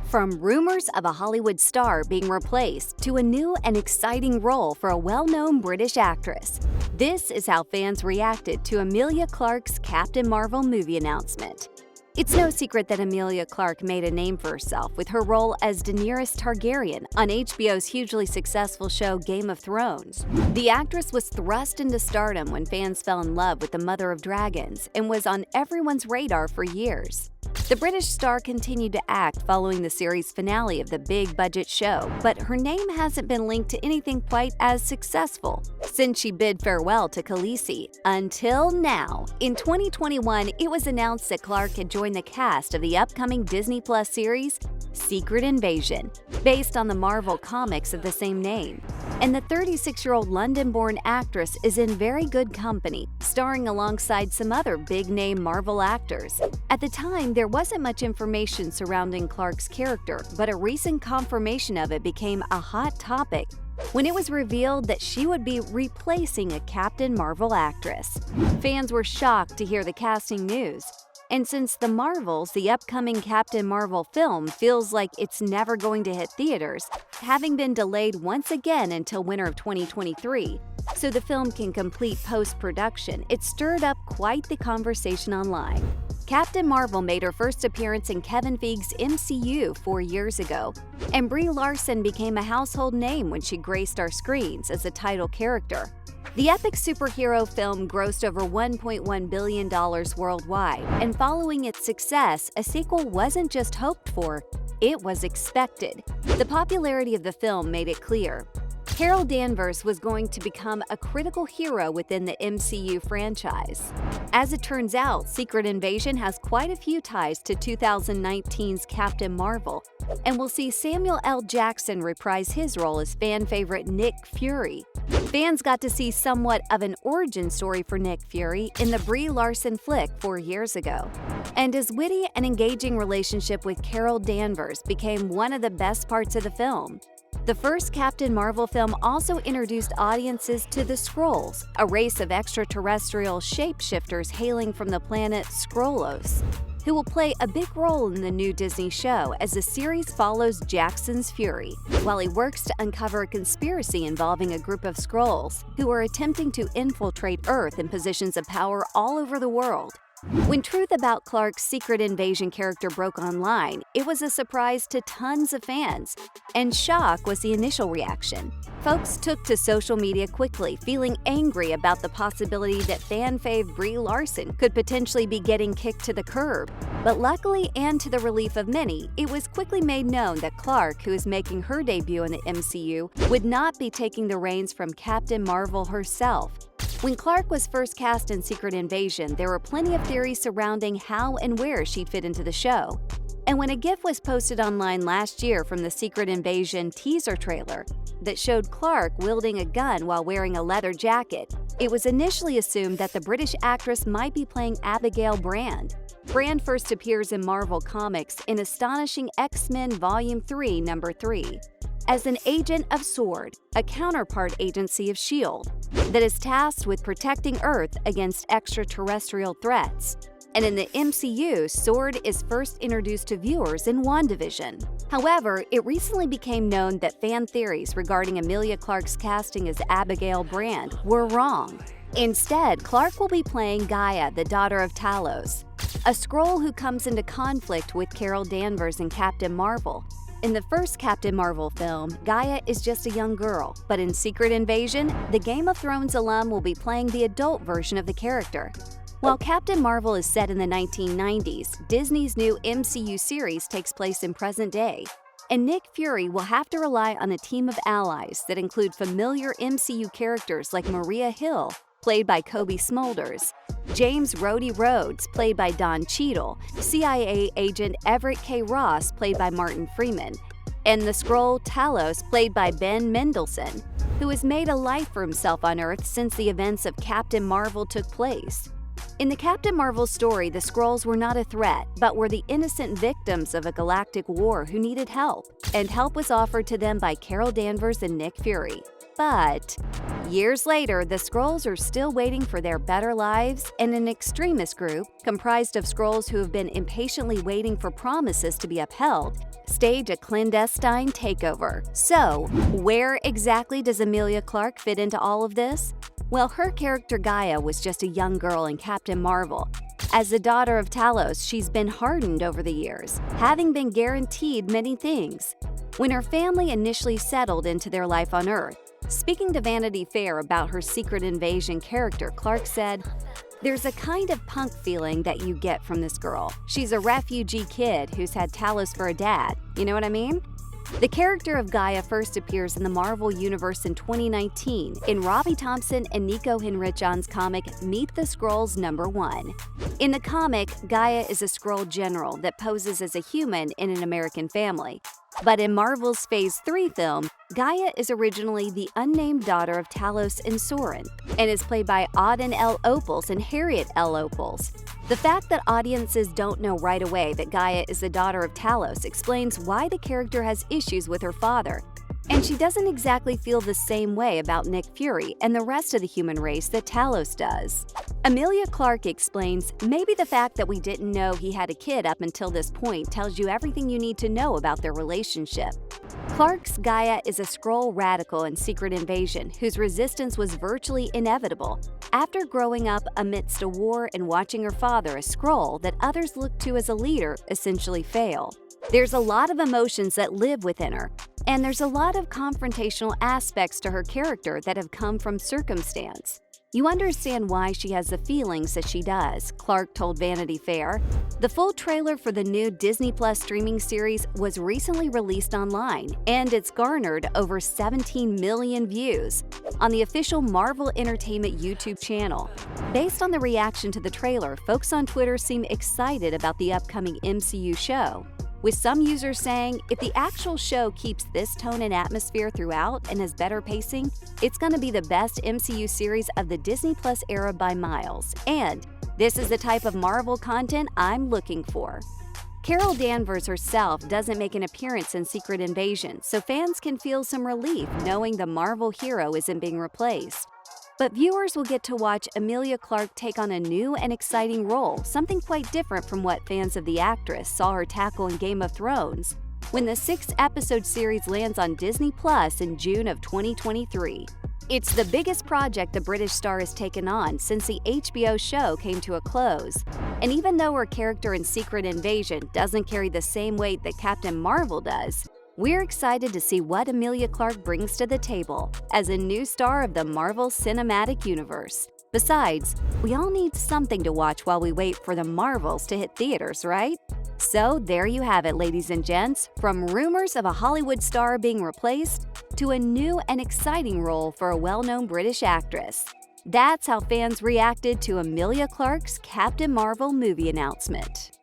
From rumors of a Hollywood star being replaced to a new and exciting role for a well-known British actress, this is how fans reacted to Emilia Clarke's Captain Marvel movie announcement. It's no secret that Emilia Clarke made a name for herself with her role as Daenerys Targaryen on HBO's hugely successful show Game of Thrones. The actress was thrust into stardom when fans fell in love with the Mother of Dragons and was on everyone's radar for years. The British star continued to act following the series finale of the big-budget show, but her name hasn't been linked to anything quite as successful since she bid farewell to Khaleesi. Until now. In 2021, it was announced that Clarke had joined the cast of the upcoming Disney Plus series Secret Invasion, based on the Marvel comics of the same name. And the 36-year-old London-born actress is in very good company, starring alongside some other big-name Marvel actors. At the time, there wasn't much information surrounding Clarke's character, but a recent confirmation of it became a hot topic when it was revealed that she would be replacing a Captain Marvel actress. Fans were shocked to hear the casting news. And since The Marvels, the upcoming Captain Marvel film, feels like it's never going to hit theaters, having been delayed once again until winter of 2023, so the film can complete post-production, it stirred up quite the conversation online. Captain Marvel made her first appearance in Kevin Feige's MCU 4 years ago, and Brie Larson became a household name when she graced our screens as a title character. The epic superhero film grossed over $1.1 billion worldwide, and following its success, a sequel wasn't just hoped for, it was expected. The popularity of the film made it clear Carol Danvers was going to become a critical hero within the MCU franchise. As it turns out, Secret Invasion has quite a few ties to 2019's Captain Marvel, and we'll see Samuel L. Jackson reprise his role as fan favorite Nick Fury. Fans got to see somewhat of an origin story for Nick Fury in the Brie Larson flick 4 years ago. And his witty and engaging relationship with Carol Danvers became one of the best parts of the film. The first Captain Marvel film also introduced audiences to the Skrulls, a race of extraterrestrial shapeshifters hailing from the planet Skrullos, who will play a big role in the new Disney show as the series follows Jackson's Fury, while he works to uncover a conspiracy involving a group of Skrulls who are attempting to infiltrate Earth in positions of power all over the world. When truth about Clarke's Secret Invasion character broke online, it was a surprise to tons of fans, and shock was the initial reaction. Folks took to social media quickly, feeling angry about the possibility that fan fave Brie Larson could potentially be getting kicked to the curb. But luckily, and to the relief of many, it was quickly made known that Clarke, who is making her debut in the MCU, would not be taking the reins from Captain Marvel herself. When Clarke was first cast in Secret Invasion, there were plenty of theories surrounding how and where she'd fit into the show. And when a GIF was posted online last year from the Secret Invasion teaser trailer that showed Clarke wielding a gun while wearing a leather jacket, it was initially assumed that the British actress might be playing Abigail Brand. Brand first appears in Marvel Comics in Astonishing X-Men Volume 3, Number 3, as an agent of SWORD, a counterpart agency of S.H.I.E.L.D. that is tasked with protecting Earth against extraterrestrial threats. And in the MCU, SWORD is first introduced to viewers in WandaVision. However, it recently became known that fan theories regarding Emilia Clarke's casting as Abigail Brand were wrong. Instead, Clarke will be playing Gaia, the daughter of Talos, a Skrull who comes into conflict with Carol Danvers and Captain Marvel. In the first Captain Marvel film, Gaia is just a young girl, but in Secret Invasion, the Game of Thrones alum will be playing the adult version of the character. While Captain Marvel is set in the 1990s, Disney's new MCU series takes place in present day, and Nick Fury will have to rely on a team of allies that include familiar MCU characters like Maria Hill, played by Kobe Smulders, James Rhodey Rhodes, played by Don Cheadle, CIA agent Everett K. Ross, played by Martin Freeman, and the Skrull Talos, played by Ben Mendelsohn, who has made a life for himself on Earth since the events of Captain Marvel took place. In the Captain Marvel story, the Skrulls were not a threat, but were the innocent victims of a galactic war who needed help, and help was offered to them by Carol Danvers and Nick Fury. But Years later, the Skrulls are still waiting for their better lives, and an extremist group, comprised of Skrulls who have been impatiently waiting for promises to be upheld, stage a clandestine takeover. So, where exactly does Emilia Clarke fit into all of this? Well, her character Gaia was just a young girl in Captain Marvel. As the daughter of Talos, she's been hardened over the years, having been guaranteed many things. When her family initially settled into their life on Earth, speaking to Vanity Fair about her Secret Invasion character, Clarke said, "There's a kind of punk feeling that you get from this girl. She's a refugee kid who's had Talos for a dad. You know what I mean?" The character of Gaia first appears in the Marvel Universe in 2019 in Robbie Thompson and Nico Henrichon's comic Meet the Skrulls #1. In the comic, Gaia is a Skrull general that poses as a human in an American family. But in Marvel's Phase 3 film, Gaia is originally the unnamed daughter of Talos and Soren, and is played by Auden L. Opals and Harriet L. Opals. The fact that audiences don't know right away that Gaia is the daughter of Talos explains why the character has issues with her father, and she doesn't exactly feel the same way about Nick Fury and the rest of the human race that Talos does. Emilia Clarke explains, "Maybe the fact that we didn't know he had a kid up until this point tells you everything you need to know about their relationship." Clarke's Gaia is a Skrull radical in Secret Invasion whose resistance was virtually inevitable after growing up amidst a war and watching her father, a Skrull that others look to as a leader, essentially fail. There's a lot of emotions that live within her, and there's a lot of confrontational aspects to her character that have come from circumstance. You understand why she has the feelings that she does, Clarke told Vanity Fair. The full trailer for the new Disney Plus streaming series was recently released online, and it's garnered over 17 million views on the official Marvel Entertainment YouTube channel. Based on the reaction to the trailer, folks on Twitter seem excited about the upcoming MCU show, with some users saying if the actual show keeps this tone and atmosphere throughout and has better pacing, it's going to be the best MCU series of the Disney Plus era by miles. And this is the type of Marvel content I'm looking for. Carol Danvers herself doesn't make an appearance in Secret Invasion, so fans can feel some relief knowing the Marvel hero isn't being replaced. But viewers will get to watch Emilia Clarke take on a new and exciting role, something quite different from what fans of the actress saw her tackle in Game of Thrones, when the 6-episode series lands on Disney Plus in June of 2023. It's the biggest project the British star has taken on since the HBO show came to a close. And even though her character in Secret Invasion doesn't carry the same weight that Captain Marvel does, we're excited to see what Emilia Clarke brings to the table as a new star of the Marvel Cinematic Universe. Besides, we all need something to watch while we wait for the Marvels to hit theaters, right? So there you have it, ladies and gents, from rumors of a Hollywood star being replaced to a new and exciting role for a well-known British actress. That's how fans reacted to Emilia Clarke's Captain Marvel movie announcement.